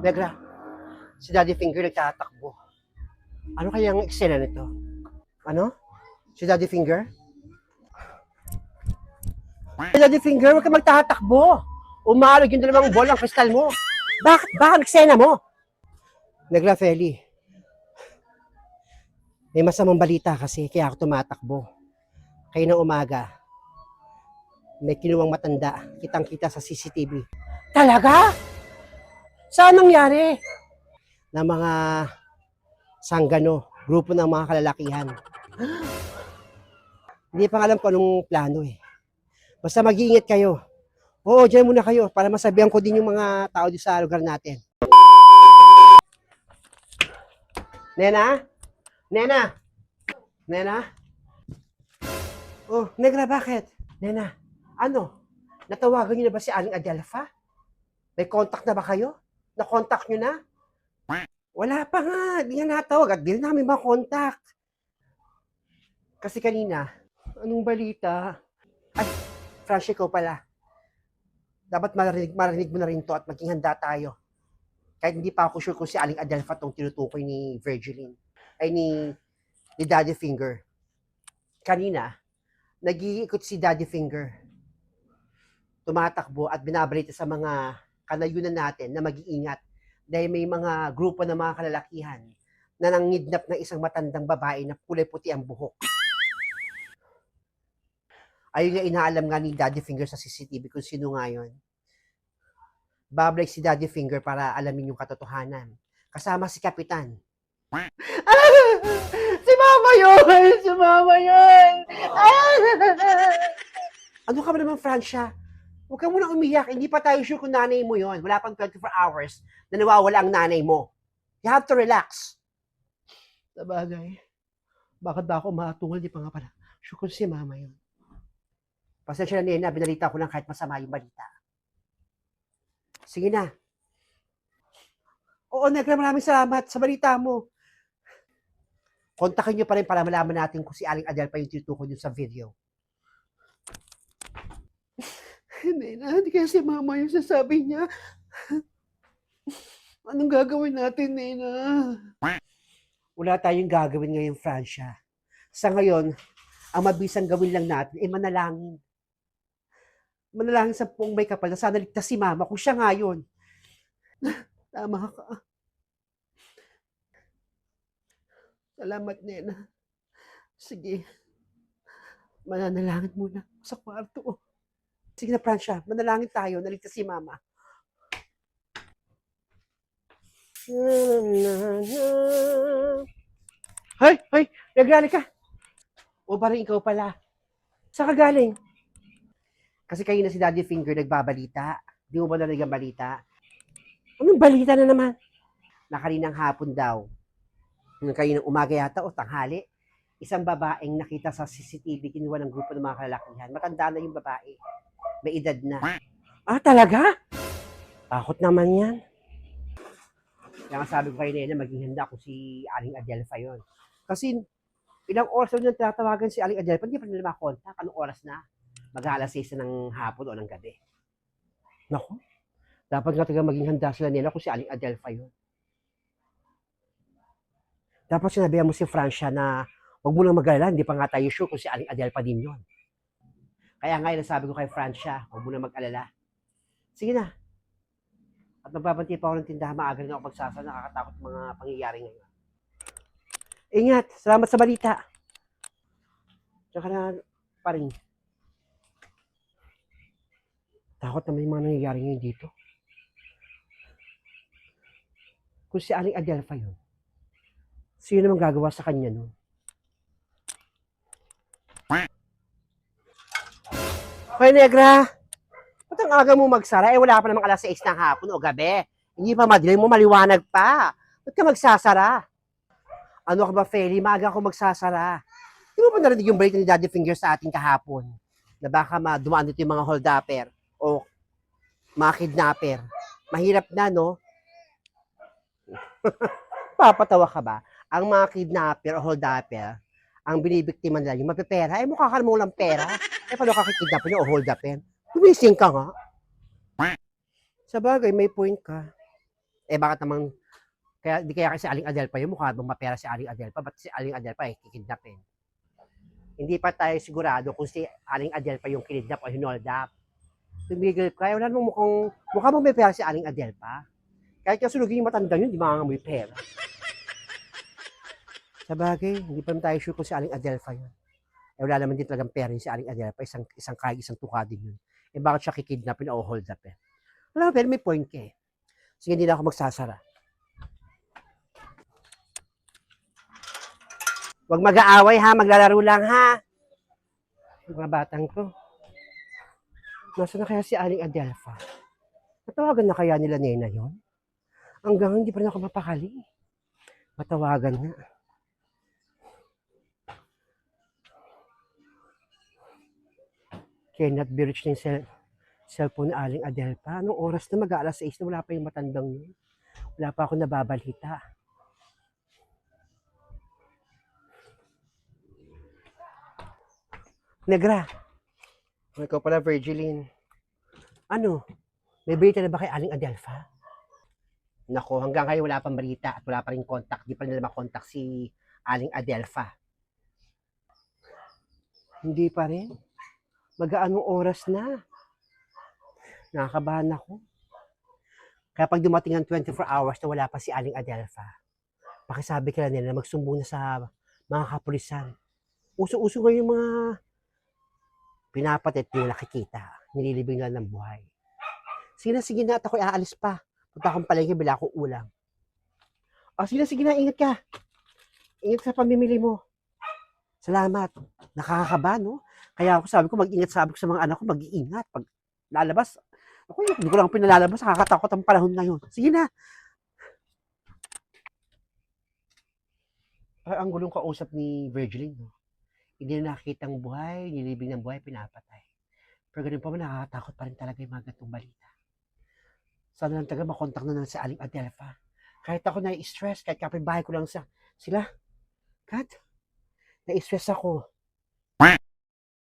Negra, si Daddy Finger nagtatakbo. Ano kayang eksena nito? Ano? Si Daddy Finger? Si Daddy Finger, huwag ka magtatakbo. Umalog yung dalawang bolang kristal mo. Bakit ba ang eksena mo? Negra Feli, may masamang balita kasi kaya ako tumatakbo. Kayo ng umaga, may kinuwang matanda, kitang-kita sa CCTV. Talaga? Saan nangyari? Na mga sanggano, grupo ng mga kalalakihan. Hindi pa alam kung anong plano eh. Basta mag-iingat kayo. Oo, dyan muna kayo para masabihan ko din yung mga tao dito sa lugar natin. Nena? Nena? Nena? Oh, Negra, bakit? Nena, ano? Natawagan niyo na ba si Aling Adelfa? May contact na ba kayo? Na-contact niyo na? Wala pa nga, di nga natawag at di rin namin ma-contact. Kasi kanina, anong balita? Ay, Francie, ikaw pala. Dapat marinig mo na rin to at maging handa tayo. Kahit hindi pa ako sure kung si Aling Adelfa tong tinutukoy ni Virgilin. Ay ni Daddy Finger. Kanina, nag-iikot si Daddy Finger. Tumatakbo at binabalita sa mga kanayunan natin na mag-iingat dahil may mga grupo ng mga kalalakihan na nangidnap ng isang matandang babae na kulay puti ang buhok. Ayun nga inaalam nga ni Daddy Finger sa CCTV kung sino nga yun. Babalik si Daddy Finger para alamin yung katotohanan. Kasama si Kapitan. Si Mama yun! Si Mama yun! Ano ka ba naman, Francia? Huwag ka munang umiyak. Hindi pa tayo sure kung nanay mo yon. Wala pang 24 hours na nawawala ang nanay mo. You have to relax. Sabagay. Bakit ba ako matungal? Di pa nga pala. Sure kung si Mama yun. Pasensya na, Nena. Binalita ko lang kahit masama yung balita. Sige na. Oo, Negra, maraming salamat sa balita mo. Kontakin nyo pa rin para malaman natin kung si Aling Adelfa yung tinutukoy dun sa video. Nena, hindi kaya si Mama yung sasabi niya. Anong gagawin natin, Nena? Wala tayong gagawin ngayon, Francia. Sa ngayon, ang mabisang gawin lang natin ay manalangin. Manalangin sa buong may kapal na sana ligtas si Mama kung siya nga yun. Tama ka. Salamat, Nena. Sige. Mananalangin muna sa kwarto. Sige na, Francia. Manalangin tayo. Naligtas si Mama. Hoy! Hoy! Nagrali ka! O ba rin ikaw pala? Saan ka galing? Kasi kayo na si Daddy Finger nagbabalita. Di mo ba narinig ang balita? Anong balita na naman? Na kaninang hapon daw. Nung kayo ng umaga yata o tanghali, isang babaeng nakita sa CCTV kinuha ng grupo ng mga kalalakihan. Matanda na yung babae. May edad na. Ah, talaga? Takot naman yan. Kaya sabi ko kayo na maging handa kung si Aling Adelfa yon. Kasi ilang oras na tinatawagan si Aling Adelfa, hindi pa nila makontak. Anong oras na? Mag-aalas 6 ng hapon o ng gabi. Naku, dapat nga taga maging handa sila nila kung si Aling Adelfa yon. Dapat sinabihan mo si Francia na huwag mo nang mag-alala, hindi pa nga tayo sure kung si Aling Adelfa din yon. Kaya nga sabi ko kay Francia, huwag mo nang mag-alala. Sige na. At magbabanti pa ako ng tindahan, maaga rin ako magsasa, nakakatakot mga pangyayari ngayon. Ingat, salamat sa balita. Tsaka na pa rin. Takot naman yung mga nangyayari ngayon dito. Kung si Aling Adelfa yun, sino naman gagawa sa kanya nun? Hoy, Negra! Ba't ang aga mo magsara? Eh, wala pa namang alas 6 ng hapon o gabi. Hindi pa madilim mo, maliwanag pa. Ba't ka magsasara? Ano ka ba, Feli? Maaga ako magsasara. Di mo ba narinig yung break ni Daddy Finger sa ating kahapon? Na baka dumaan dito yung mga hold-upper o mga kidnapper. Mahirap na, no? Papatawa ka ba? Ang mga kidnapper o hold-upper, ang binibiktima nila yung mapipera, eh mukha ka naman walang pera. Eh paano ka kikidnapper nyo o hold-upper? Gumising ka nga. Sa bagay, may point ka. Eh, bakit naman, kaya kasi Aling Adelpa yung mukha bang mapera si Aling Adelpa, ba't si Aling Adelpa eh, kikidnapin? Hindi pa tayo sigurado kung si Aling Adelpa yung kinidnap o hinold up. Tumigil ka, wala namang mukha mong may pera si Aling Adelpa. Kahit kasunugin yung matanda yun, di mangangamoy pera. Sa bagay, hindi pa tayo sure kung si Aling Adelpa yun. Eh, wala naman din talagang pera yun si Aling Adelpa, isang kaya, isang tuka din yun. Eh, bakit siya kikidnapin o hold up eh? Wala, pero may point ka eh. Sige, hindi na ako magsasara. Huwag mag-aaway ha, maglalaro lang ha. Mga batang to. Nasaan na kaya si Aling Adelpha? Matawagan na kaya nila Nena yon? Hanggang hindi pa rin ako mapakali. Matawagan nga. Cannot be reached na yung cellphone ni Aling Adelpha. Anong oras na? Mag-aalas 6 na wala pa yung matandang yun. Wala pa ako nababalita. Negra. Ikaw pala, Virgiline. Ano? May balita na ba kay Aling Adelpha? Nako, hanggang ngayon wala pang balita at wala pa rin contact. Di pa nila makontak si Aling Adelpha. Hindi pa rin? Mag-aanong oras na? Nakakabahan ako. Kaya pag dumating ang 24 hours na wala pa si Aling Adelpha, pakisabi ka nila na magsumbong na sa mga kapulisan. Uso-uso ngayon yung mga pinapatit yung nakikita. Nililibing lang ng buhay. Sige na at ako'y aalis pa. Punta akong palengke, bila akong ulam. O sige na, ingat ka. Ingat sa pamimili mo. Salamat. Nakakakaba, no? Kaya ako sabi ko, sabi ko sa mga anak ko, mag-iingat. Pag lalabas, ako hindi ko lang pinalalabas, nakakatakot ang panahon ngayon. Sige na. Ay, ang gulong kausap ni Virgiline, no? Hindi na nakikita ang buhay, nilibing ng buhay, pinapatay. Pero ganun pa man, nakakatakot pa rin talaga yung mga gantong balita. Sana lang taga makontak na sa Aling Adelpha. Kahit ako na-stress, kahit kapitbahay ko lang sila. Kat, na-stress ako.